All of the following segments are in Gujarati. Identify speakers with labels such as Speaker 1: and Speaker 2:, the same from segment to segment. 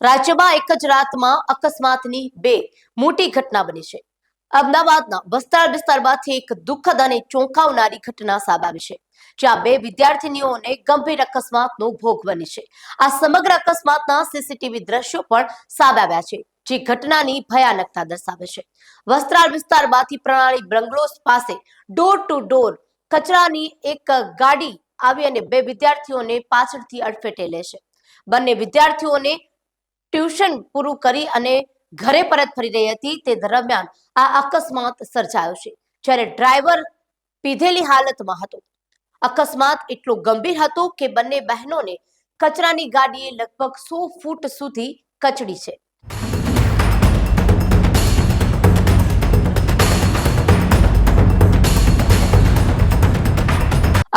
Speaker 1: રાજ્યમાં એક જ રાતમાં અકસ્માતની બે મોટી ઘટના બની છે. અમદાવાદના વસ્ત્રાલ વિસ્તારમાંથી એક દુઃખદ અને ચોંકાવનારી ઘટના સામે આવી છે, જ્યાં બે વિદ્યાર્થીનીઓને ગંભીર અકસ્માતનો ભોગ બની છે. આ સમગ્ર અકસ્માતના સીસીટીવી દ્રશ્યો પણ સામે આવ્યા છે, જે ઘટનાની ભયાનકતા દર્શાવે છે. વસ્ત્રાલ વિસ્તારમાંથી પ્રણાલી બંગલોઝ પાસે ડોર ટુ ડોર કચરાની એક ગાડી આવી અને બે વિદ્યાર્થીઓને પાછળથી અડફેટે લે છે. બંને વિદ્યાર્થીઓને ટ્યુશન પૂરું કરી અને ઘરે પરત ફરી રહી હતી તે દરમિયાન આ અકસ્માત સર્જાયો છે, જ્યારે ડ્રાઈવર પીધેલી હાલતમાં હતો. અકસ્માત એટલો ગંભીર હતો કે બંને બહેનોને કચરાની ગાડીએ લગભગ 100 ફૂટ સુધી કચડી છે.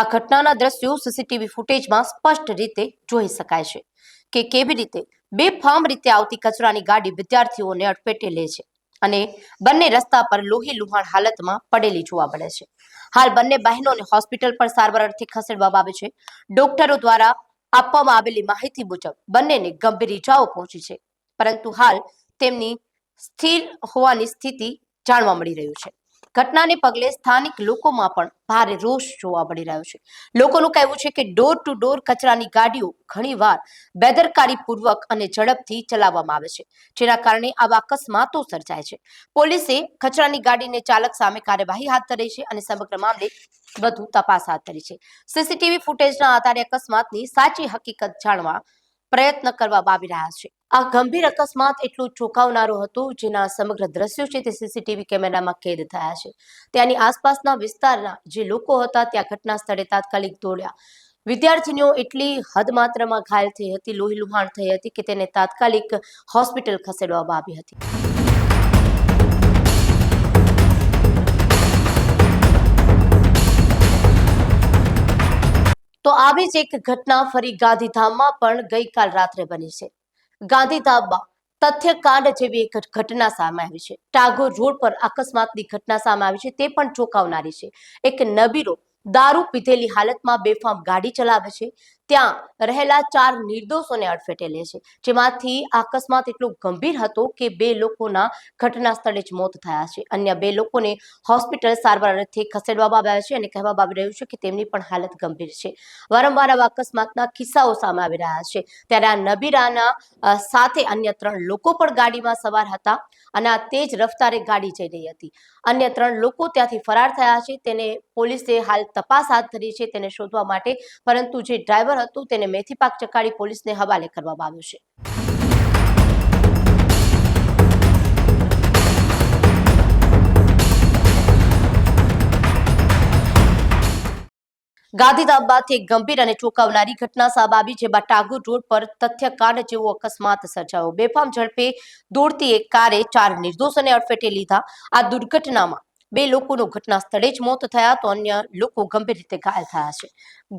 Speaker 1: આ ઘટનાના દ્રશ્યો સીસીટીવી ફૂટેજમાં સ્પષ્ટ રીતે જોઈ શકાય છે કે કેવી રીતે બેફામ રીતે આવતી કચરાની ગાડી વિદ્યાર્થીઓને અડફેટે લે છે અને બંને રસ્તા પર લોહી લુહાણ હાલતમાં પડેલી જોવા મળે છે. હાલ બંને બહેનોને હોસ્પિટલ પર સારવાર અર્થે ખસેડવામાં આવે છે. ડોક્ટરો દ્વારા આપવામાં આવેલી માહિતી મુજબ બંનેને ગંભીર ઈજાઓ પહોંચી છે, પરંતુ હાલ તેમની સ્થિર હોવાની સ્થિતિ જાણવા મળી રહ્યું છે. ઘટનાને પગલે સ્થાનિક લોકોમાં પણ ભારે રોષ જોવા મળી રહ્યો છે. લોકોનું કહેવું છે કે ડોર ટુ ડોર કચરાની ગાડીઓ ઘણીવાર બેદરકારીપૂર્વક અને ઝડપથી ચલાવવામાં આવે છે, જેના કારણે આવા અકસ્માતો સર્જાય છે. પોલીસે કચરાની ગાડીને ચાલક સામે કાર્યવાહી હાથ ધરી છે અને સમગ્ર મામલે વધુ તપાસ હાથ ધરી છે. સીસીટીવી ફૂટેજના આધારે અકસ્માતની સાચી હકીકત જાણવા પ્રયત્ન કરવામાં આવી રહ્યા છે. આ ગંભીર અકસ્માત એટલું ચોંકાવનારો હતો, જેના સમગ્ર દ્રશ્યો છે તે સીસીટીવી કેમેરામાં કેદ થયા છે. ત્યાંની આસપાસના વિસ્તારના જે લોકો હતા ત્યાં ઘટના સ્થળે તાત્કાલિક દોડ્યા. વિદ્યાર્થીનીઓ એટલી હદ માત્રામાં ઘાયલ થઈ હતી, લોહી લુહાણ થઈ હતી કે તેને તાત્કાલિક હોસ્પિટલ ખસેડવામાં આવી હતી. તો આવી જ એક ઘટના ફરી ગાંધીધામમાં પણ ગઈકાલ રાત્રે બની છે. ગાંધીધામમાં તથ્યકાંડ જેવી એક ઘટના સામે આવી છે. ટાગોર રોડ પર અકસ્માતની ઘટના સામે આવી છે, તે પણ ચોંકાવનારી છે. એક નબીરો દારૂ પીધેલી હાલતમાં બેફામ ગાડી ચલાવે છે, ત્યાં રહેલા 4 નિર્દોષોને અડફેટે લે છે, જેમાંથી અકસ્માત એટલો ગંભીર હતો કે બે લોકોના ઘટના સ્થળે જ મોત થયા છે. અન્ય બે લોકોને હોસ્પિટલ સારવાર અર્થે ખસેડવામાં આવ્યા છે અને કહેવામાં આવી રહ્યું છે કે તેમની પણ હાલત ગંભીર છે. વારંવાર આવા અકસ્માતના કિસ્સાઓ સામે આવી રહ્યા છે, ત્યારે આ નબીરાના સાથે અન્ય 3 લોકો પણ ગાડીમાં સવાર હતા અને આ તેજ રફતારે ગાડી જઈ રહી હતી. અન્ય 3 લોકો ત્યાંથી ફરાર થયા છે. તેને પોલીસે હાલ તપાસ હાથ ધરી છે તેને શોધવા માટે, પરંતુ જે ડ્રાઈવર હતો તેને મેથી પાક ચકાડી પોલીસને હવાલે કરવામાં આવ્યો છે. ગાંધીધામમાંથી એક ગંભીર અને ચોંકાવનારી ઘટના સામે આવી, જેમાં ટાગોર રોડ પર તથ્યકાંડ જેવો અકસ્માત સર્જાયો. બેફામ ઝડપે દોડતી એક કારે 4 નિર્દોષોને અડફેટે લીધા. આ દુર્ઘટનામાં 2 લોકોનું ઘટના સ્થળે જ મોત થયા તો અન્ય લોકો ગંભીર રીતે ઘાયલ થયા છે.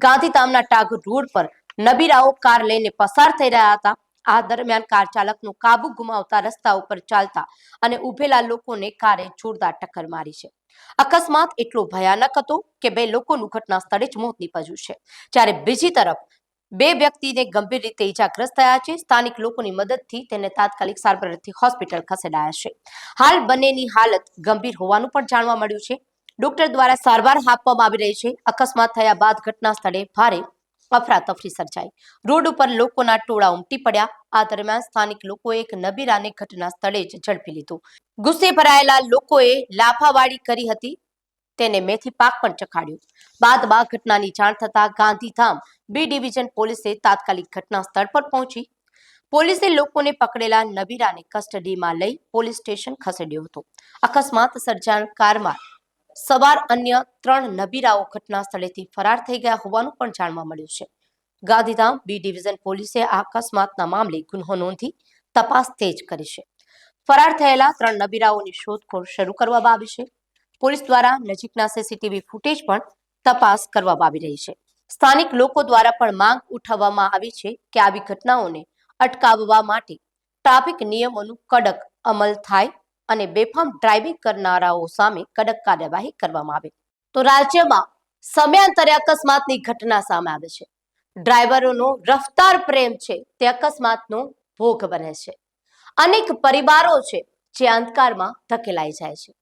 Speaker 1: ગાંધીધામના ટાગોર રોડ પર નબીરાઓ કાર લઈને પસાર થઈ રહ્યા હતા. આ દરમિયાન કાર ચાલકનો કાબુ ગુમાવતા રસ્તા ઉપર ચાલતા અને ઉભેલા લોકોને કારે જોરદાર ટક્કર મારી છે. અકસ્માત એટલો ભયાનક હતો કે 2 લોકોનું ઘટના સ્થળે જ મોત નીપજ્યું છે, જ્યારે બીજી તરફ 2 વ્યક્તિને ગંભીર રીતે ઈજાગ્રસ્ત થયા છે. સ્થાનિક લોકોની મદદથી તેને તાત્કાલિક સારવાર અર્થે હોસ્પિટલ ખસેડાયા છે. હાલ બંનેની હાલત ગંભીર હોવાનું પણ જાણવા મળ્યું છે. ડોક્ટર દ્વારા સારવાર આપવામાં આવી રહી છે. અકસ્માત થયા બાદ ઘટના સ્થળે ભારે અફરાતફરી સર્જાઈ. રોડ ઉપર લોકોના ટોળા ઉમટી પડ્યા. આ દરમિયાન સ્થાનિક લોકોએ એક નબીરાને ઘટના સ્થળે જ ઝડપી લીધો. ગુસ્સે ભરાયેલા લોકોએ લાફાવાડી કરી હતી, તેને મેથી પાક પણ ચખાડ્યો. બાદમાં ઘટનાની જાણ થતા ગાંધીધામ બી ડિવિઝન પોલીસે તાત્કાલિક ઘટના સ્થળ પર પહોંચી પોલીસે લોકોને પકડેલા નબીરાને કસ્ટડીમાં લઈ પોલીસ સ્ટેશન ખસેડ્યો હતો. અકસ્માત સર્જાણ કારમાં સવાર અન્ય 3 નબીરાઓ ઘટના સ્થળેથી ફરાર થઈ ગયા હોવાનું પણ જાણવા મળ્યું છે. ગાંધીધામ બી ડિવિઝન પોલીસે આ અકસ્માતના મામલે ગુન્હો નોંધી તપાસ તેજ કરી છે. ફરાર થયેલા 3 નબીરાઓની શોધખોળ શરૂ કરવામાં આવી છે. પોલીસ દ્વારા નજીકના સીસીટીવી ફૂટેજ પણ તપાસ કરવામાં આવી રહી છે. સ્થાનિક લોકો દ્વારા પણ માંગ ઉઠાવવામાં આવી છે કે આવી ઘટનાઓને અટકાવવા માટે ટ્રાફિક નિયમોનું કડક અમલ થાય અને બેફામ ડ્રાઇવિંગ કરનારાઓ સામે કડક કાર્યવાહી કરવામાં આવે. તો રાજ્યમાં સમયાંતરે અકસ્માતની ઘટના સામે આવે છે. ડ્રાઈવરોનો રફતાર પ્રેમ છે તે અકસ્માતનો ભોગ બને છે. અનેક પરિવારો છે જે અંધકારમાં ધકેલાઈ જાય છે.